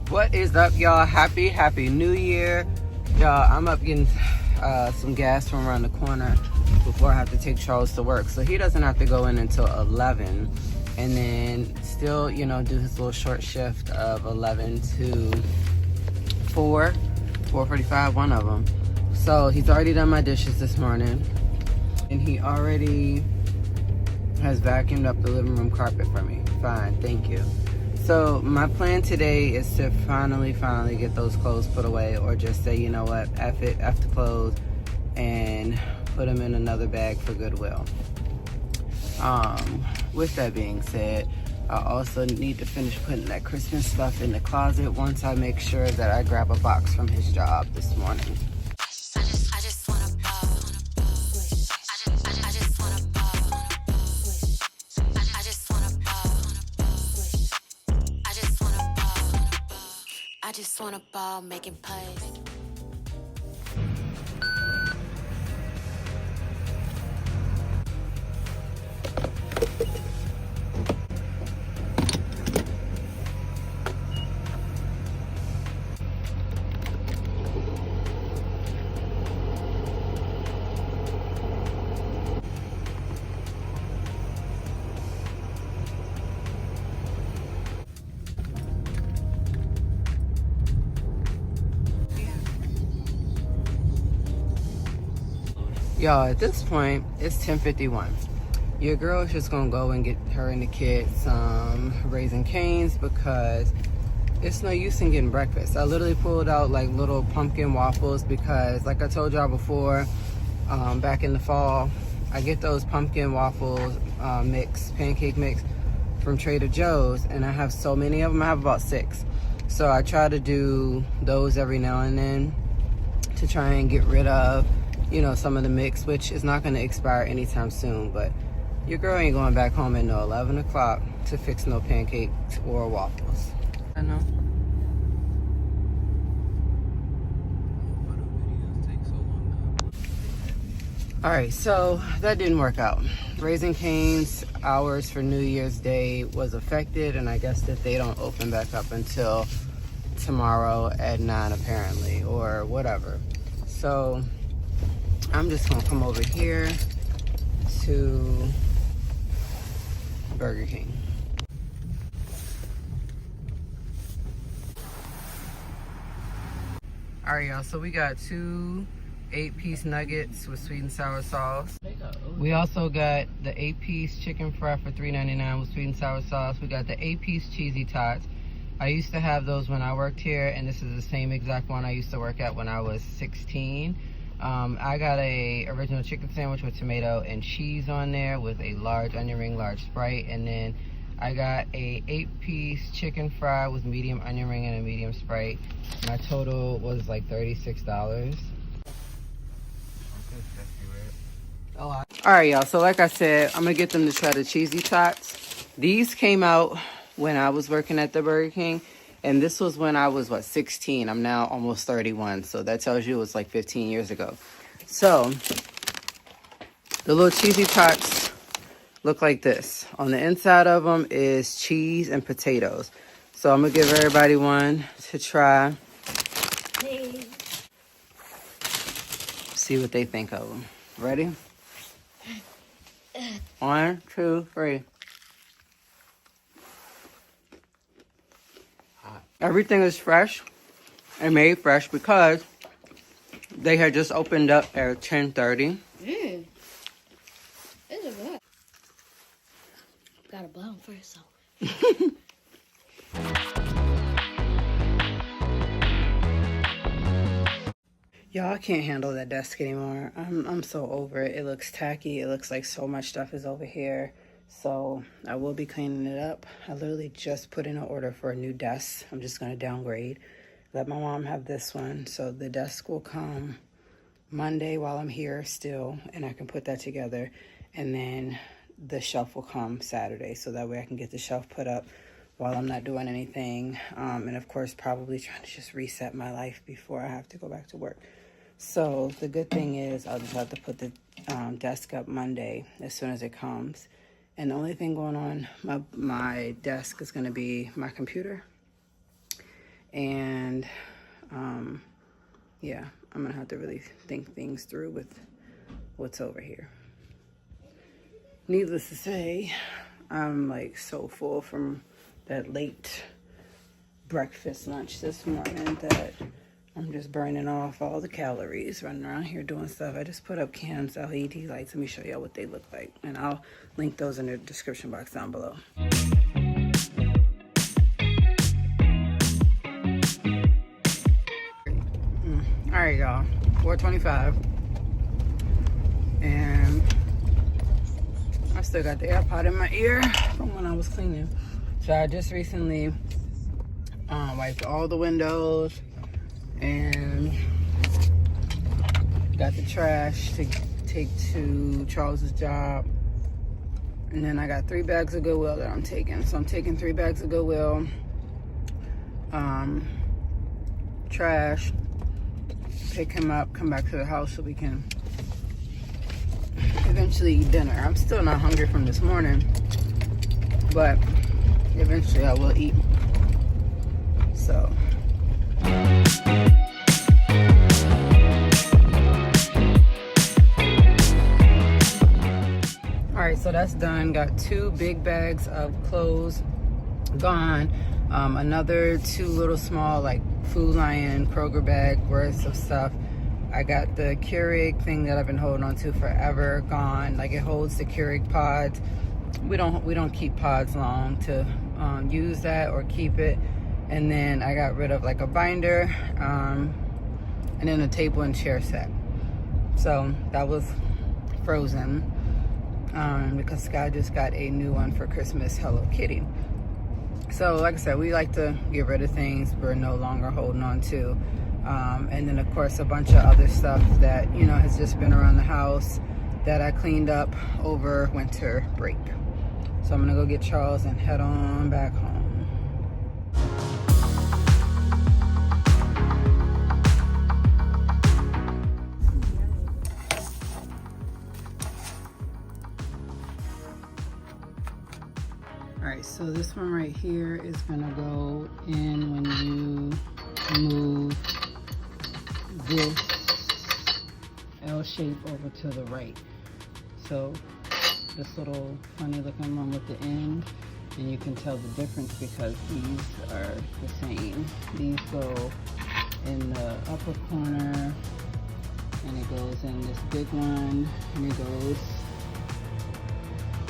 What is up, y'all? Happy New Year. Y'all, I'm up getting some gas from around the corner before I have to take Charles to work. So he doesn't have to go in until 11. And then still, you know, do his little short shift of 11 to 4:45, one of them. So he's already done my dishes this morning. And he already has vacuumed up the living room carpet for me. Fine, thank you. So my plan today is to finally get those clothes put away, or just say, you know what, F it, F the clothes, and put them in another bag for Goodwill. With that being said, I also need to finish putting that Christmas stuff in the closet once I make sure that I grab a box from his job this morning. I just wanna ball making plays. Y'all, at this point, it's 10:51. Your girl is just gonna go and get her and the kids some Raisin Canes because it's no use in getting breakfast. I literally pulled out like little pumpkin waffles because, like I told y'all before, back in the fall, I get those pumpkin waffles pancake mix from Trader Joe's, and I have so many of them. I have about 6. So I try to do those every now and then to try and get rid of, you know, some of the mix, which is not going to expire anytime soon. But your girl ain't going back home at no 11 o'clock to fix no pancakes or waffles. I know. All right, so that didn't work out. Raisin Cane's hours for New Year's Day was affected, and I guess that they don't open back up until tomorrow at 9 apparently, or whatever. So I'm just gonna come over here to Burger King. All right, y'all, so we got 2 8-piece nuggets with sweet and sour sauce. We also got the 8-piece chicken fry for $3.99 with sweet and sour sauce. We got the 8-piece cheesy tots. I used to have those when I worked here, and this is the same exact one I used to work at when I was 16. I got a original chicken sandwich with tomato and cheese on there with a large onion ring, large Sprite, and then I got a 8-piece chicken fry with medium onion ring and a medium Sprite. My total was like $36. All right, y'all, so like I said, I'm gonna get them to try the cheesy tots. These came out when I was working at the Burger King, and this was when I was, what, 16. I'm now almost 31, so that tells you it was like 15 years ago. So the little cheesy tots look like this. On the inside of them is cheese and potatoes. So I'm gonna give everybody one to try. Hey. See what they think of them. Ready? 1, 2, 3. Everything is fresh and made fresh because they had just opened up at 10:30. This is good. Gotta blow them first, so. Y'all, I can't handle that desk anymore. I'm so over it. It looks tacky. It looks like so much stuff is over here. So I will be cleaning it up. I literally just put in an order for a new desk. I'm just going to downgrade. Let my mom have this one. So the desk will come Monday while I'm here still, and I can put that together. And then the shelf will come Saturday. So that way I can get the shelf put up while I'm not doing anything. And of course, probably trying to just reset my life before I have to go back to work. So the good thing is I'll just have to put the desk up Monday as soon as it comes. And the only thing going on my desk is going to be my computer And yeah, I'm gonna have to really think things through with what's over here. Needless to say, I'm like so full from that late breakfast lunch this morning that I'm just burning off all the calories running around here doing stuff. I just put up Cam's LED lights. Let me show y'all what they look like, and I'll link those in the description box down below. All right, y'all, 4:25, and I still got the AirPod in my ear from when I was cleaning. So I just recently wiped all the windows and got the trash to take to Charles's job. And then I got 3 bags of Goodwill that I'm taking. So I'm taking 3 bags of Goodwill, trash, pick him up, come back to the house so we can eventually eat dinner. I'm still not hungry from this morning, but eventually I will eat. So all right, so that's done. Got 2 big bags of clothes gone. Another 2 little small like Food Lion Kroger bag worth of stuff. I got the Keurig thing that I've been holding on to forever gone. Like, it holds the Keurig pods. We don't keep pods long to use that or keep it. And then I got rid of like a binder, and then a table and chair set. So that was frozen because Sky just got a new one for Christmas, Hello Kitty. So like I said, we like to get rid of things we're no longer holding on to. And then of course a bunch of other stuff that, you know, has just been around the house that I cleaned up over winter break. So I'm gonna go get Charles and head on back home. All right, so this one right here is gonna go in when you move this L shape over to the right. So this little funny looking one with the end, and you can tell the difference because these are the same. These go in the upper corner, and it goes in this big one, and it goes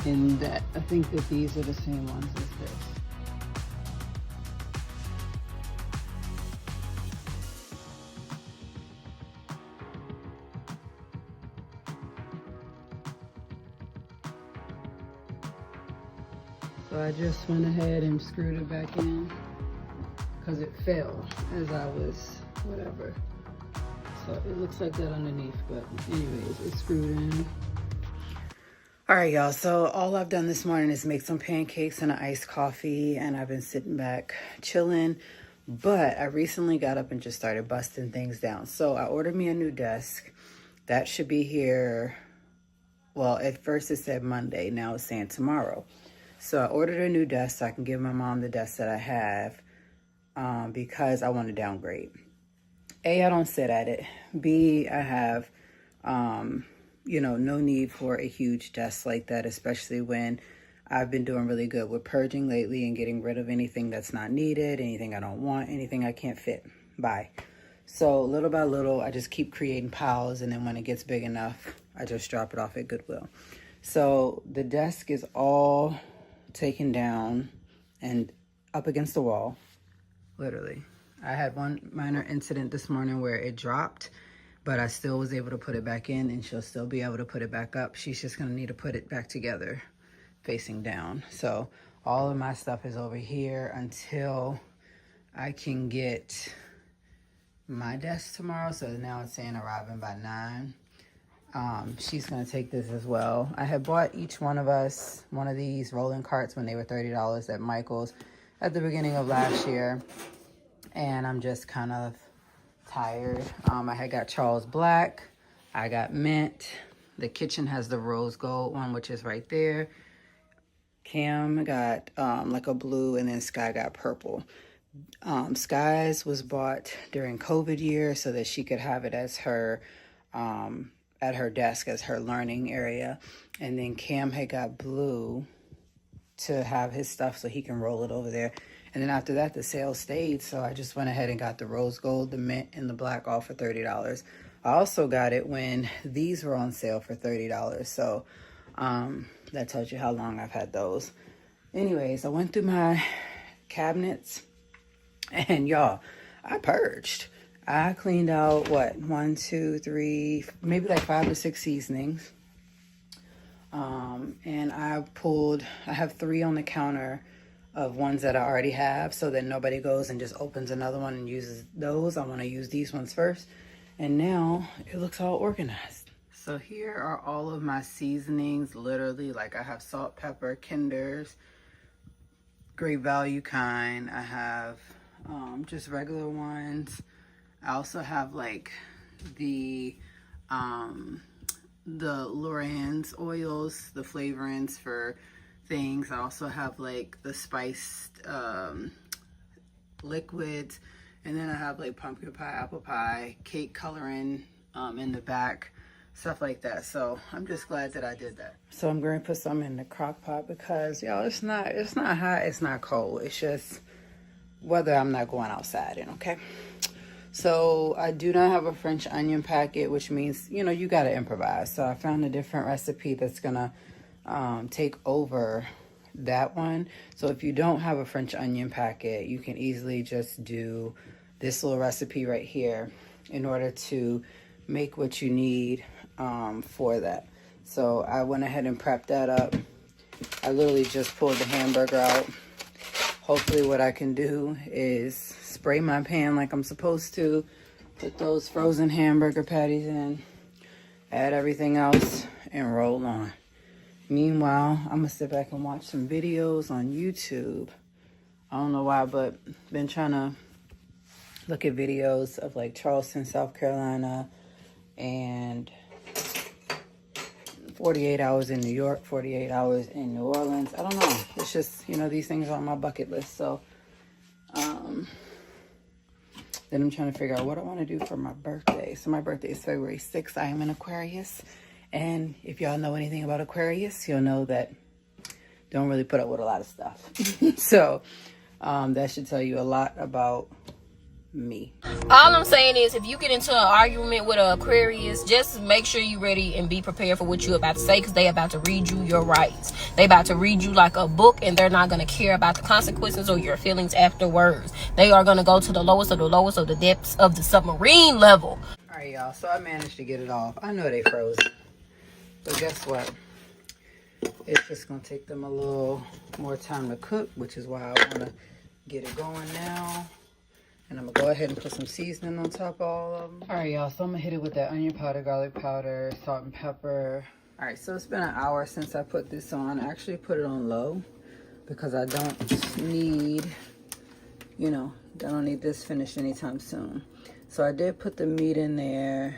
in that. I think that these are the same ones as this. So I just went ahead and screwed it back in because it fell as I was whatever. So it looks like that underneath, but anyways, it's screwed in. All right, y'all, so all I've done this morning is make some pancakes and an iced coffee, and I've been sitting back chilling. But I recently got up and just started busting things down. So I ordered me a new desk. That should be here, well, at first it said Monday, now it's saying tomorrow. So I ordered a new desk so I can give my mom the desk that I have because I want to downgrade. A, I don't sit at it. B, I have, you know, no need for a huge desk like that, especially when I've been doing really good with purging lately and getting rid of anything that's not needed, anything I don't want, anything I can't fit. Bye. So little by little, I just keep creating piles, and then when it gets big enough, I just drop it off at Goodwill. So the desk is all taken down and up against the wall, literally. I had one minor incident this morning where it dropped, but I still was able to put it back in, and she'll still be able to put it back up. She's just gonna need to put it back together facing down. So all of my stuff is over here until I can get my desk tomorrow. So now it's saying arriving by 9. She's gonna take this as well. I had bought each one of us one of these rolling carts when they were $30 at Michael's at the beginning of last year, and I'm just kind of tired. I had got Charles Black, I got mint. The kitchen has the rose gold one, which is right there. Cam got like a blue, and then Sky got purple. Skies was bought during COVID year so that she could have it as her at her desk as her learning area. And then Cam had got blue to have his stuff so he can roll it over there. And then after that, the sale stayed, so I just went ahead and got the rose gold, the mint, and the black all for $30. I also got it when these were on sale for $30, so that tells you how long I've had those. Anyways, I went through my cabinets, and y'all, I purged. I cleaned out, what, 1, 2, 3, maybe like 5 or 6 seasonings. And I have 3 on the counter of ones that I already have so that nobody goes and just opens another one and uses those. I want to use these ones first. And now it looks all organized. So here are all of my seasonings, literally. Like I have salt, pepper, Kinders, great value kind. I have just regular ones. I also have like the Lorenz oils, the flavorings for things. I also have like the spiced liquids, and then I have like pumpkin pie, apple pie, cake coloring in the back, stuff like that. So I'm just glad that I did that. So I'm going to put some in the crock pot because y'all, it's not hot, it's not cold, it's just whether I'm not going outside in, okay? So I do not have a French onion packet, which means, you know, you got to improvise. So I found a different recipe that's going to take over that one. So if you don't have a French onion packet, you can easily just do this little recipe right here in order to make what you need for that. So I went ahead and prepped that up. I literally just pulled the hamburger out. Hopefully what I can do is spray my pan like I'm supposed to, put those frozen hamburger patties in, add everything else, and roll on. Meanwhile, I'm going to sit back and watch some videos on YouTube. I don't know why, but been trying to look at videos of like Charleston, South Carolina, and 48 hours in New York, 48 hours in New Orleans. I don't know. It's just, you know, these things are on my bucket list. So, then I'm trying to figure out what I want to do for my birthday. So my birthday is February 6th. I am an Aquarius. And if y'all know anything about Aquarius, you'll know that don't really put up with a lot of stuff. So that should tell you a lot about me. All I'm saying is if you get into an argument with an Aquarius, just make sure you're ready and be prepared for what you're about to say, because they about to read you your rights. They about to read you like a book, and they're not going to care about the consequences or your feelings afterwards. They are going to go to the lowest of the depths of the submarine level. All right, y'all. So I managed to get it off. I know they froze. But guess what? It's just going to take them a little more time to cook, which is why I want to get it going now. And I'm going to go ahead and put some seasoning on top of all of them. All right, y'all. So I'm going to hit it with that onion powder, garlic powder, salt and pepper. All right, so it's been an hour since I put this on. I actually put it on low because I don't need, you know, I don't need this finished anytime soon. So I did put the meat in there,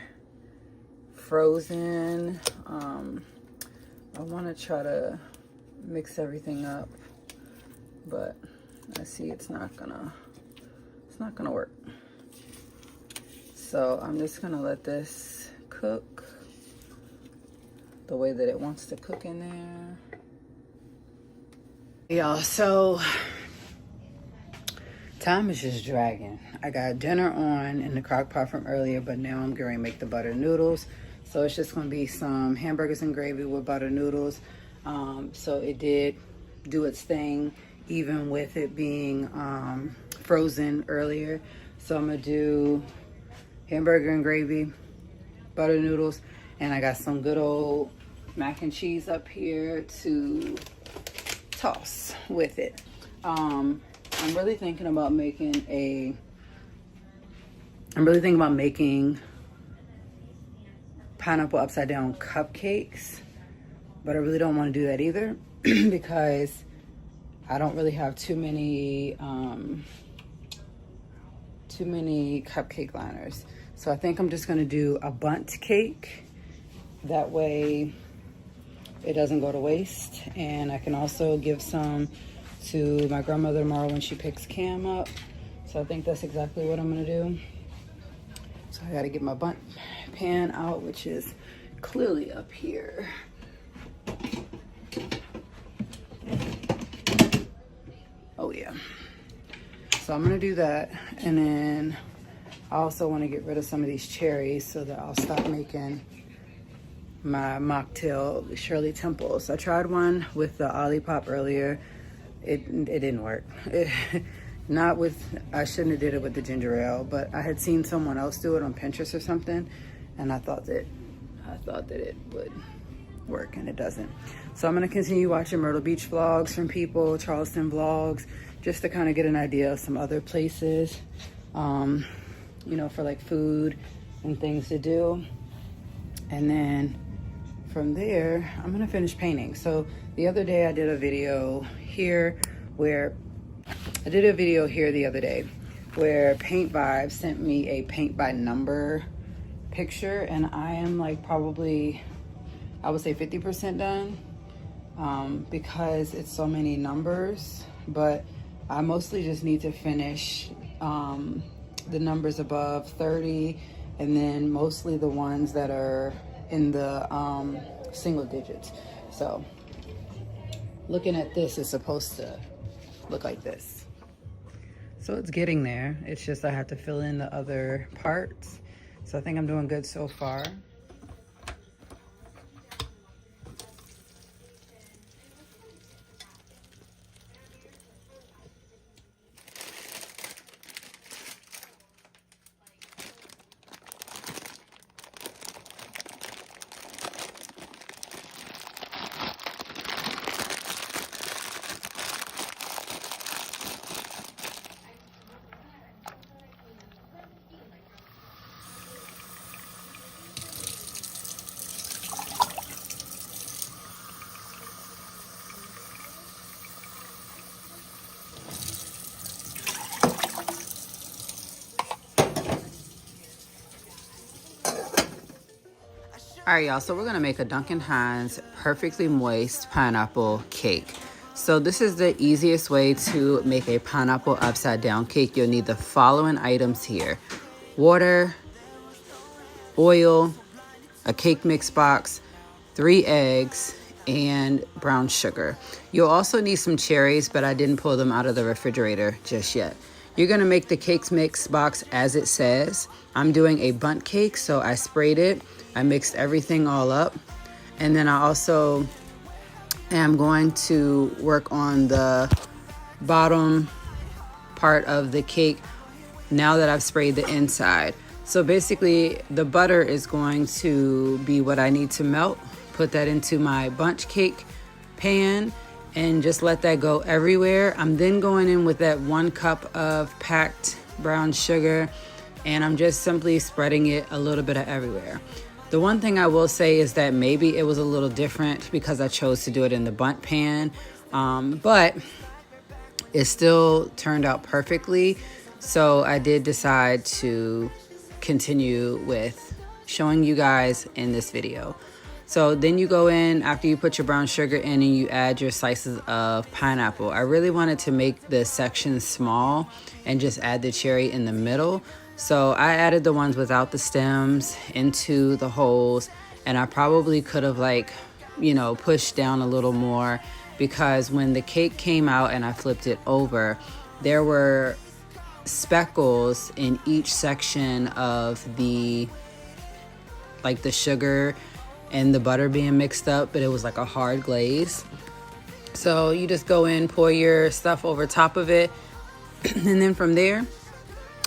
frozen. I want to try to mix everything up, but I see it's not gonna work. So I'm just gonna let this cook the way that it wants to cook in there. Y'all, so time is just dragging. I got dinner on in the crock pot from earlier, but now I'm going to make the butter noodles. So it's just going to be some hamburgers and gravy with butter noodles. So it did do its thing, even with it being frozen earlier. So I'm going to do hamburger and gravy, butter noodles, and I got some good old mac and cheese up here to toss with it. I'm really thinking about making pineapple upside down cupcakes, but I really don't want to do that either because I don't really have too many cupcake liners. So I think I'm just going to do a bundt cake. That way it doesn't go to waste, and I can also give some to my grandmother tomorrow when she picks Cam up. So I think that's exactly what I'm gonna do. So I gotta get my bundt pan out, which is clearly up here. Oh yeah. So I'm gonna do that, and then I also want to get rid of some of these cherries so that I'll stop making my mocktail Shirley Temples. I tried one with the Olipop earlier. It didn't work. Not with, I shouldn't have did it with the ginger ale, but I had seen someone else do it on Pinterest or something, and I thought that it would work, and it doesn't. So I'm gonna continue watching Myrtle Beach vlogs from people, Charleston vlogs, just to kind of get an idea of some other places, you know, for like food and things to do. And then from there, I'm gonna finish painting. So the other day I did a video here where the other day where Paint Vibes sent me a paint by number picture, and I am like probably, I would say 50% done, because it's so many numbers, but I mostly just need to finish the numbers above 30, and then mostly the ones that are in the single digits. So looking at this is supposed to look like this. So it's getting there. It's just I have to fill in the other parts. So I think I'm doing good so far. All right, y'all, so we're gonna make a Duncan Hines perfectly moist pineapple cake. So this is the easiest way to make a pineapple upside down cake. You'll need the following items here: water, oil, a cake mix box, 3 eggs, and brown sugar. You'll also need some cherries, but I didn't pull them out of the refrigerator just yet. You're gonna make the cake mix box as it says. I'm doing a bundt cake, so I sprayed it. I mixed everything all up. And then I also am going to work on the bottom part of the cake now that I've sprayed the inside. So basically the butter is going to be what I need to melt. Put that into my bundt cake pan and just let that go everywhere. I'm then going in with that 1 cup of packed brown sugar, and I'm just simply spreading it a little bit of everywhere. The one thing I will say is that maybe it was a little different because I chose to do it in the bundt pan, but it still turned out perfectly. So I did decide to continue with showing you guys in this video. So then you go in after you put your brown sugar in and you add your slices of pineapple. I really wanted to make the section small and just add the cherry in the middle. So I added the ones without the stems into the holes, and I probably could have, like, you know, pushed down a little more, because when the cake came out and I flipped it over, there were speckles in each section of the, like, the sugar and the butter being mixed up, but it was like a hard glaze. So you just go in, pour your stuff over top of it, and then from there,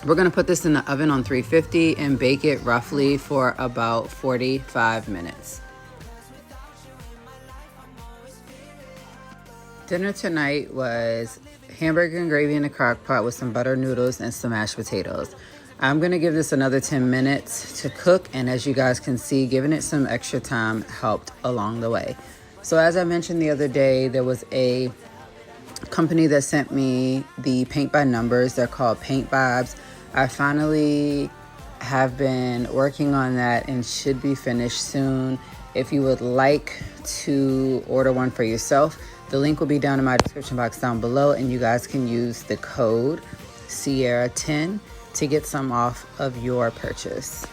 we're gonna put this in the oven on 350 and bake it roughly for about 45 minutes. Dinner tonight was hamburger and gravy in a crock pot with some butter noodles and some mashed potatoes. I'm gonna give this another 10 minutes to cook, and as you guys can see, giving it some extra time helped along the way. So as I mentioned the other day, there was a company that sent me the paint by numbers. They're called Paint Vibes. I finally have been working on that and should be finished soon. If you would like to order one for yourself, the link will be down in my description box down below, and you guys can use the code Sierra 10 to get some off of your purchase.